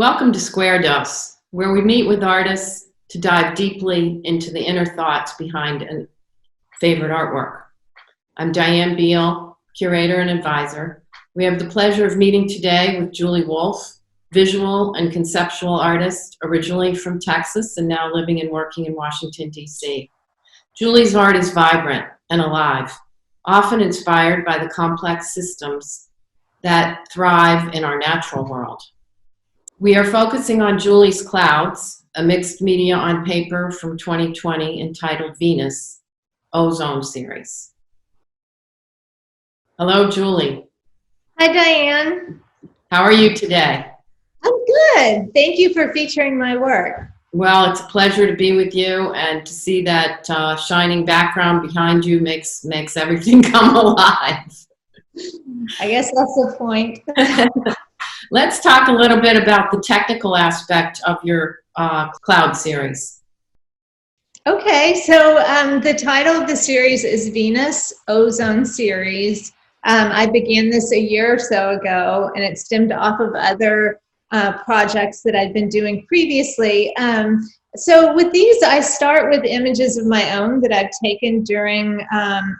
Welcome to SquareDose, where we meet with artists to dive deeply into the inner thoughts behind a favorite artwork. I'm Dianne Beal, curator and advisor. We have the pleasure of meeting today with Julie Wolfe, visual and conceptual artist, originally from Texas and now living and working in Washington, D.C. Julie's art is vibrant and alive, often inspired by the complex systems that thrive in our natural world. We are focusing on Julie's Clouds, a mixed media on paper from 2020 entitled Venus, Ozone series. Hello, Julie. Hi, Dianne. How are you today? I'm good. Thank you for featuring my work. Well, it's a pleasure to be with you, and to see that shining background behind you makes everything come alive. I guess that's the point. Let's talk a little bit about the technical aspect of your Cloud series. Okay, so the title of the series is Venus, Ozone series. I began this a year or so ago, and it stemmed off of other projects that I'd been doing previously. So with these, I start with images of my own that I've taken during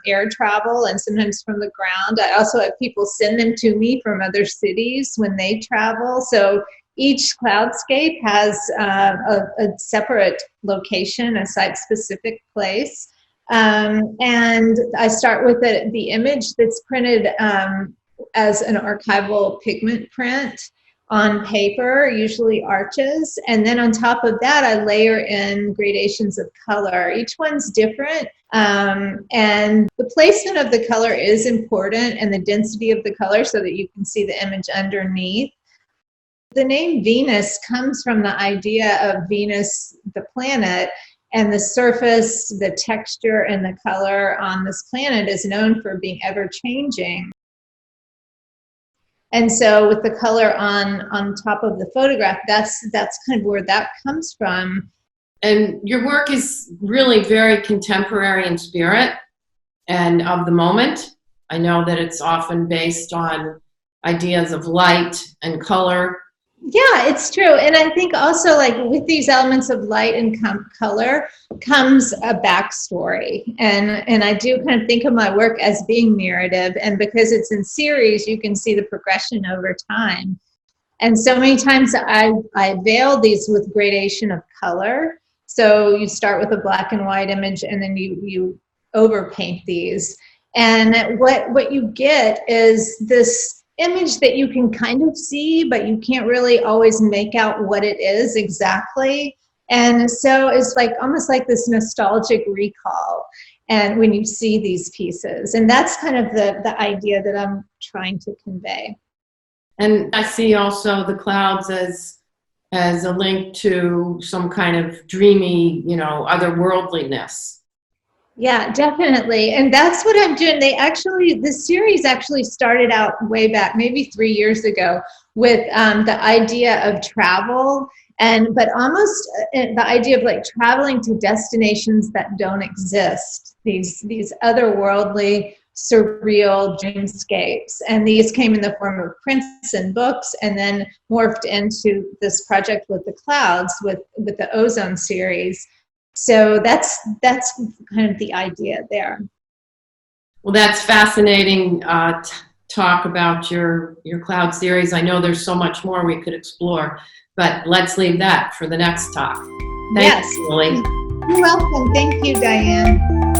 air travel and sometimes from the ground. I also have people send them to me from other cities when they travel. So each cloudscape has a separate location, a site-specific place. And I start with the image that's printed as an archival pigment print on paper, usually arches, and then on top of that I layer in gradations of color. Each one's different, and the placement of the color is important, and the density of the color so that you can see the image underneath. The name Venus comes from the idea of Venus, the planet, and the surface, the texture, and the color on this planet is known for being ever-changing. And so with the color on top of the photograph, that's kind of where that comes from. And your work is really very contemporary in spirit and of the moment. I know that it's often based on ideas of light and color. Yeah, it's true. And I think also, like, with these elements of light and color comes a backstory. And I do kind of think of my work as being narrative. And because it's in series, you can see the progression over time. And so many times I veil these with gradation of color. So you start with a black and white image, and then you overpaint these. And what you get is this image that you can kind of see, but you can't really always make out what it is exactly. And so it's like almost like this nostalgic recall, and when you see these pieces, and that's kind of the idea that I'm trying to convey. And I see also the clouds as a link to some kind of dreamy, otherworldliness. Yeah, definitely. And that's what I'm doing. This series actually started out way back, maybe 3 years ago, with the idea of travel, but almost the idea of like traveling to destinations that don't exist, these otherworldly, surreal dreamscapes. And these came in the form of prints and books, and then morphed into this project with the clouds, with the Ozone series. So that's kind of the idea there. Well, that's fascinating talk about your Cloud series. I know there's so much more we could explore, but let's leave that for the next talk. Thanks, Julie. You're welcome. Thank you, Dianne.